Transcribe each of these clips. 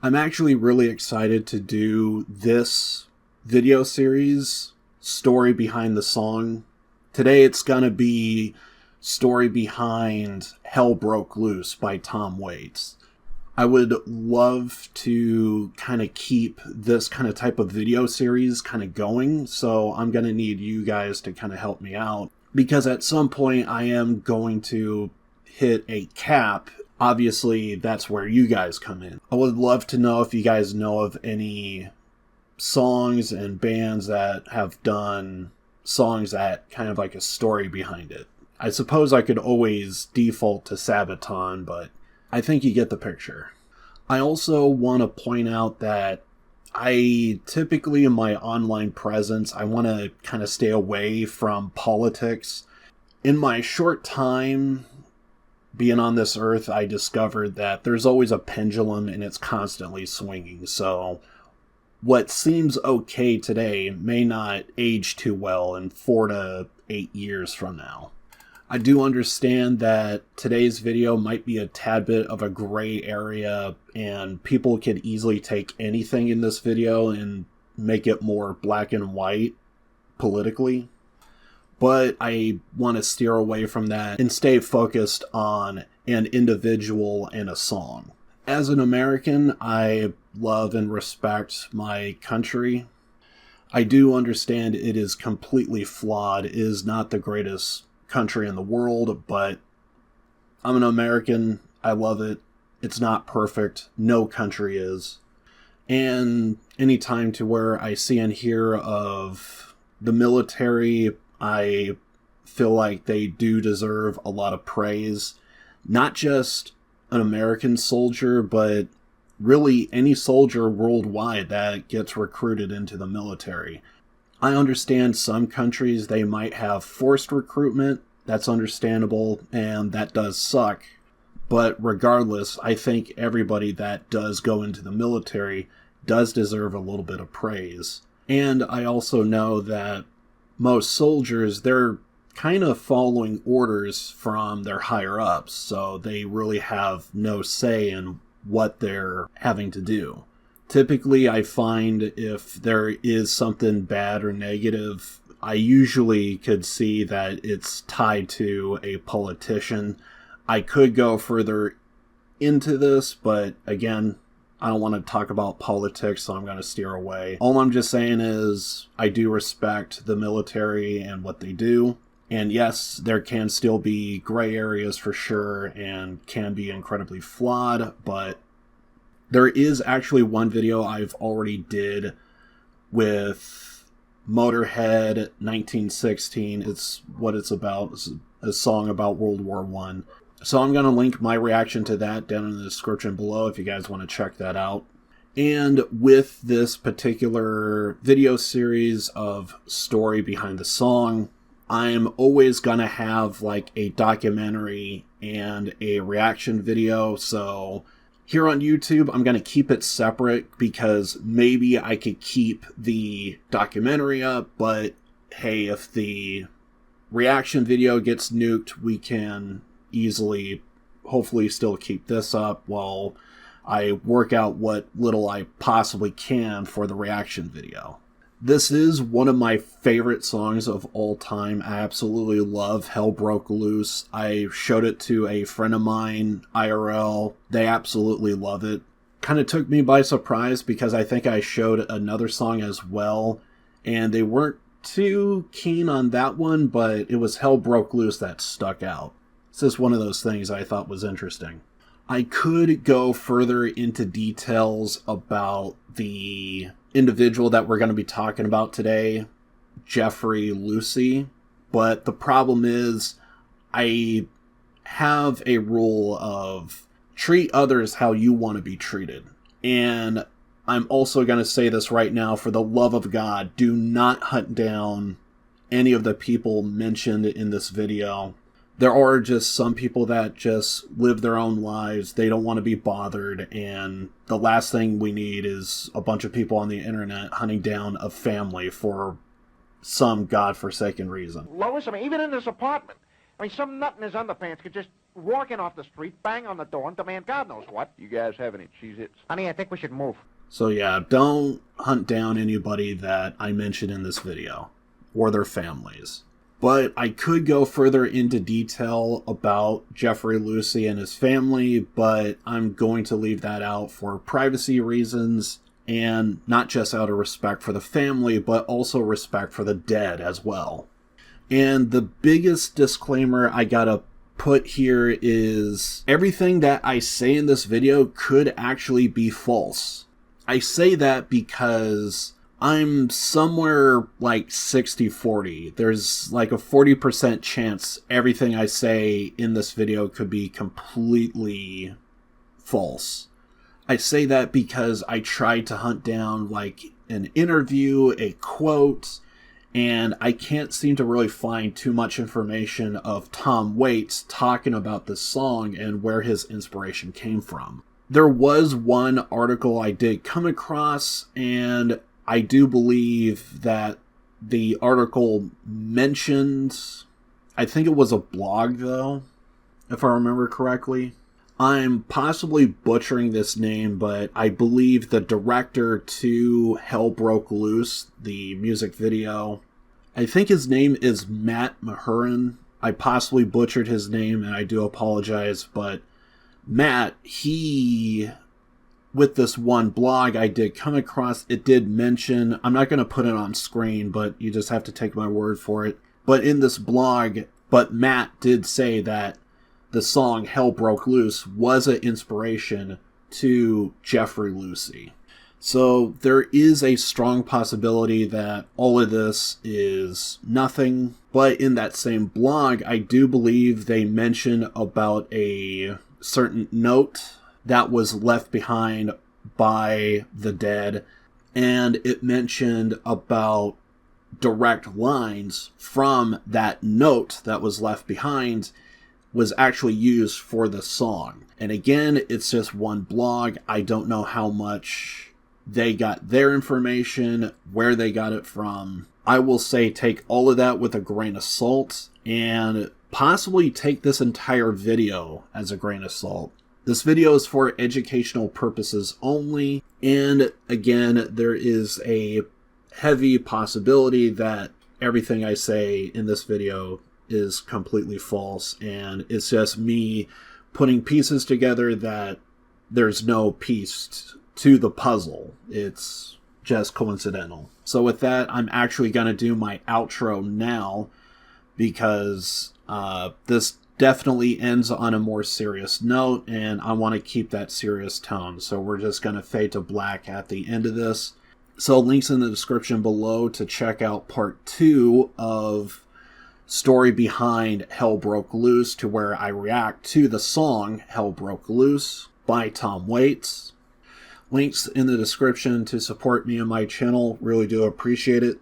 I'm actually really excited to do this video series, Story Behind the Song. Today it's gonna be Story Behind Hell Broke Loose by Tom Waits. I would love to kind of keep this kind of type of video series kind of going, so I'm going to need you guys to kind of help me out, because at some point I am going to hit a cap. Obviously, that's where you guys come in. I would love to know if you guys know of any songs and bands that have done songs that kind of like a story behind it. I suppose I could always default to Sabaton, but I think you get the picture. I also want to point out that I typically, in my online presence, I want to kind of stay away from politics. In my short time being on this earth, I discovered that there's always a pendulum and it's constantly swinging. So what seems okay today may not age too well in 4 to 8 years from now. I do understand that today's video might be a tad bit of a gray area, and people could easily take anything in this video and make it more black and white politically. But I want to steer away from that and stay focused on an individual and a song. As an American, I love and respect my country. I do understand it is completely flawed. It is not the greatest country in the world, but I'm an American. I love it. It's not perfect. No country is. And any time to where I see and hear of the military, I feel like they do deserve a lot of praise. Not just an American soldier, but really any soldier worldwide that gets recruited into the military. I understand some countries, they might have forced recruitment. That's understandable, and that does suck. But regardless, I think everybody that does go into the military does deserve a little bit of praise. And I also know that most soldiers, they're kind of following orders from their higher-ups, so they really have no say in what they're having to do. Typically, I find if there is something bad or negative, I usually could see that it's tied to a politician. I could go further into this, but again, I don't want to talk about politics, so I'm going to steer away. All I'm just saying is I do respect the military and what they do. And yes, there can still be gray areas for sure and can be incredibly flawed, but there is actually one video I've already did with Motörhead 1916. It's what it's about. It's a song about World War I. So I'm going to link my reaction to that down in the description below if you guys want to check that out. And with this particular video series of Story Behind the Song, I'm always going to have like a documentary and a reaction video. So here on YouTube, I'm going to keep it separate because maybe I could keep the documentary up, but hey, if the reaction video gets nuked, we can easily, hopefully, still keep this up while I work out what little I possibly can for the reaction video. This is one of my favorite songs of all time. I absolutely love Hell Broke Loose. I showed it to a friend of mine, IRL. They absolutely love it. Kind of took me by surprise because I think I showed another song as well, and they weren't too keen on that one, but it was Hell Broke Loose that stuck out. It's just one of those things I thought was interesting. I could go further into details about the individual that we're going to be talking about today, Jeffrey Luce, but the problem is I have a rule of treat others how you want to be treated. And I'm also going to say this right now, for the love of God, do not hunt down any of the people mentioned in this video. There are just some people that just live their own lives. They don't want to be bothered. And the last thing we need is a bunch of people on the internet hunting down a family for some godforsaken reason. Lois, I mean, even in this apartment, I mean, some nut in his underpants could just walking off the street, bang on the door, and demand God knows what. You guys have any Cheez-Its? Honey, I think we should move. So yeah, don't hunt down anybody that I mentioned in this video, or their families. But I could go further into detail about Jeffrey Luce and his family, but I'm going to leave that out for privacy reasons, and not just out of respect for the family, but also respect for the dead as well. And the biggest disclaimer I gotta put here is everything that I say in this video could actually be false. I say that because I'm somewhere like 60-40. There's like a 40% chance everything I say in this video could be completely false. I say that because I tried to hunt down like an interview, a quote, and I can't seem to really find too much information of Tom Waits talking about this song and where his inspiration came from. There was one article I did come across, and I do believe that the article mentioned, I think it was a blog though, if I remember correctly. I'm possibly butchering this name, but I believe the director to Hell Broke Loose, the music video, I think his name is Matt Mahurin. I possibly butchered his name, and I do apologize, but Matt, with this one blog I did come across, it did mention, I'm not going to put it on screen, but you just have to take my word for it. But in this blog, Matt did say that the song Hell Broke Loose was an inspiration to Jeffrey Luce. So there is a strong possibility that all of this is nothing. But in that same blog, I do believe they mention about a certain note that was left behind by the dead. And it mentioned about direct lines from that note that was left behind was actually used for the song. And again, it's just one blog. I don't know how much they got their information, where they got it from. I will say take all of that with a grain of salt, and possibly take this entire video as a grain of salt. This video is for educational purposes only, and again, there is a heavy possibility that everything I say in this video is completely false, and it's just me putting pieces together that there's no piece to the puzzle. It's just coincidental. So with that, I'm actually going to do my outro now, because this definitely ends on a more serious note, and I want to keep that serious tone. So we're just going to fade to black at the end of this. So links in the description below to check out part 2 of story behind Hell Broke Loose, to where I react to the song Hell Broke Loose by Tom Waits. Links in the description to support me and my channel. Really do appreciate it.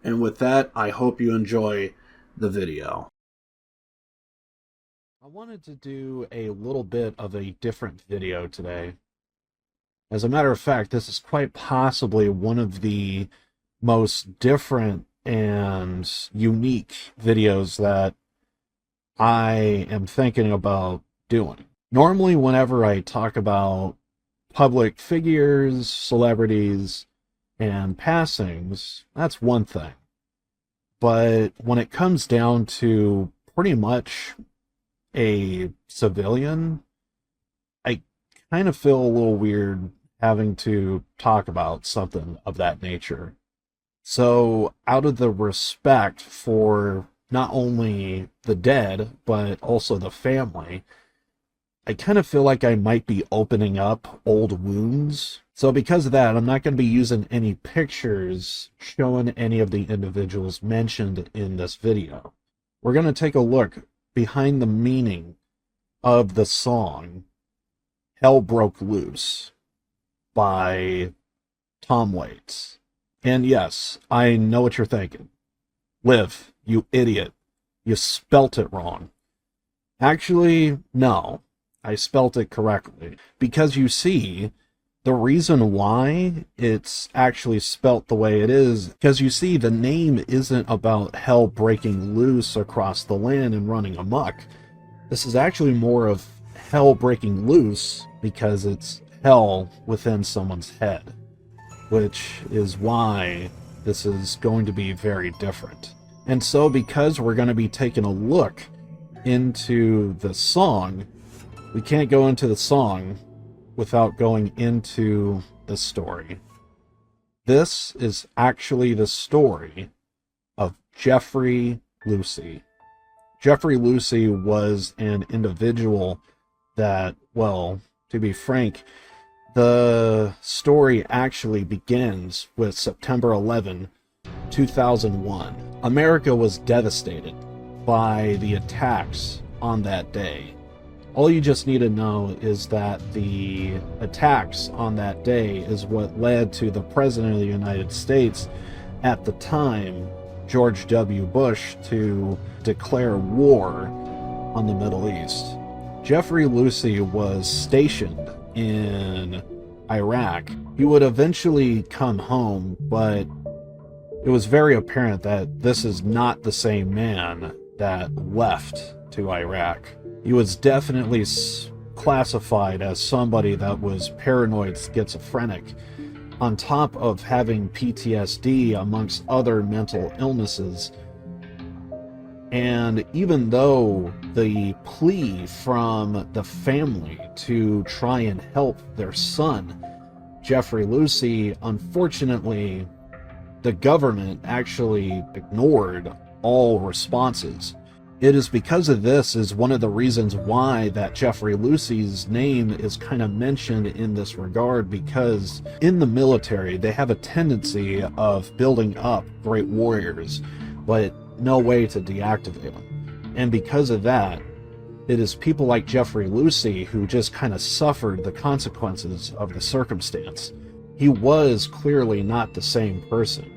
And with that, I hope you enjoy the video. I wanted to do a little bit of a different video today. As a matter of fact, this is quite possibly one of the most different and unique videos that I am thinking about doing. Normally, whenever I talk about public figures, celebrities, and passings, that's one thing. But when it comes down to pretty much a civilian, I kind of feel a little weird having to talk about something of that nature. So out of the respect for not only the dead, but also the family, I kind of feel like I might be opening up old wounds. So because of that, I'm not going to be using any pictures showing any of the individuals mentioned in this video. We're going to take a look behind the meaning of the song Hell Broke Loose by Tom Waits. And yes, I know what you're thinking. Liv, you idiot. You spelt it wrong. Actually, no. I spelt it correctly. Because you see, the reason why it's actually spelt the way it is, because you see, the name isn't about hell breaking loose across the land and running amok. This is actually more of hell breaking loose because it's hell within someone's head, which is why this is going to be very different. And so because we're going to be taking a look into the song, we can't go into the song without going into the story. This is actually the story of Jeffrey Luce. Jeffrey Luce was an individual that, well, to be frank, the story actually begins with September 11, 2001. America was devastated by the attacks on that day. All you just need to know is that the attacks on that day is what led to the President of the United States at the time, George W. Bush, to declare war on the Middle East. Jeffrey Luce was stationed in Iraq. He would eventually come home, but it was very apparent that this is not the same man that left to Iraq. He was definitely classified as somebody that was paranoid schizophrenic, on top of having PTSD amongst other mental illnesses. And even though the plea from the family to try and help their son, Jeffrey Luce, unfortunately, the government actually ignored all responses. It is because of this is one of the reasons why that Jeffrey Luce's name is kind of mentioned in this regard, because in the military, they have a tendency of building up great warriors, but no way to deactivate them. And because of that, it is people like Jeffrey Luce who just kind of suffered the consequences of the circumstance. He was clearly not the same person.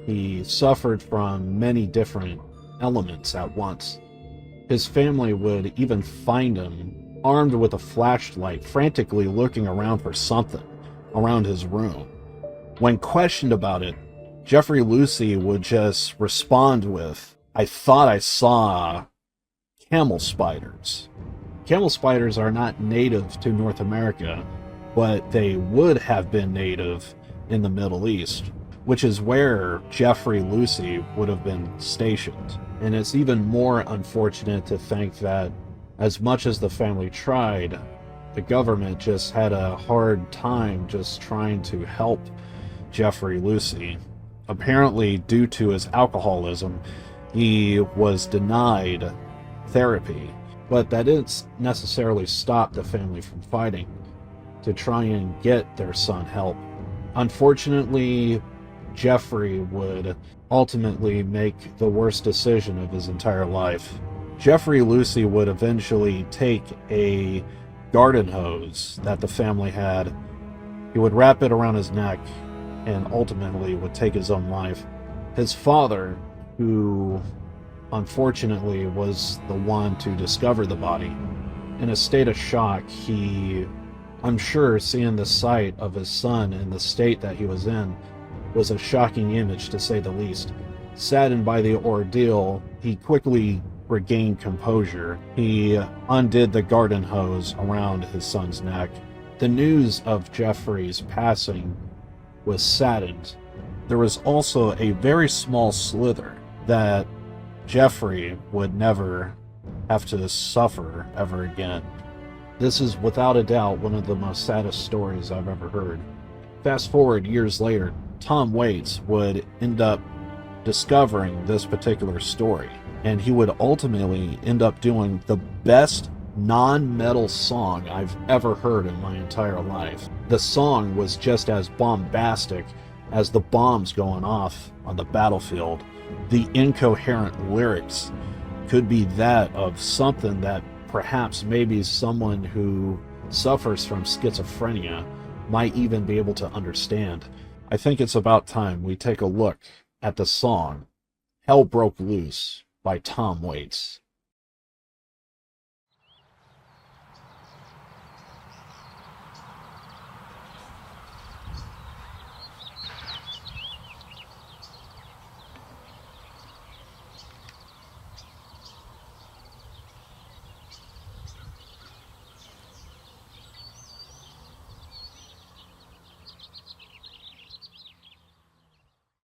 He suffered from many different elements at once. His family would even find him armed with a flashlight, frantically looking around for something around his room. When questioned about it, Jeffrey Luce would just respond with, "I thought I saw camel spiders." Camel spiders are not native to North America, but they would have been native in the Middle East, which is where Jeffrey Luce would have been stationed. And it's even more unfortunate to think that as much as the family tried, the government just had a hard time just trying to help Jeffrey Luce. Apparently, due to his alcoholism, he was denied therapy, but that didn't necessarily stop the family from fighting to try and get their son help. Unfortunately, Jeffrey would ultimately make the worst decision of his entire life. Jeffrey Luce would eventually take a garden hose that the family had. He would wrap it around his neck and ultimately would take his own life. His father, who unfortunately was the one to discover the body, in a state of shock, I'm sure seeing the sight of his son in the state that he was in was a shocking image, to say the least. Saddened by the ordeal, he quickly regained composure. He undid the garden hose around his son's neck. The news of Jeffrey's passing was saddened. There was also a very small slither that Jeffrey would never have to suffer ever again. This is without a doubt one of the most saddest stories I've ever heard. Fast forward years later, Tom Waits would end up discovering this particular story, and he would ultimately end up doing the best non-metal song I've ever heard in my entire life. The song was just as bombastic as the bombs going off on the battlefield. The incoherent lyrics could be that of something that perhaps maybe someone who suffers from schizophrenia might even be able to understand. I think it's about time we take a look at the song Hell Broke Loose by Tom Waits.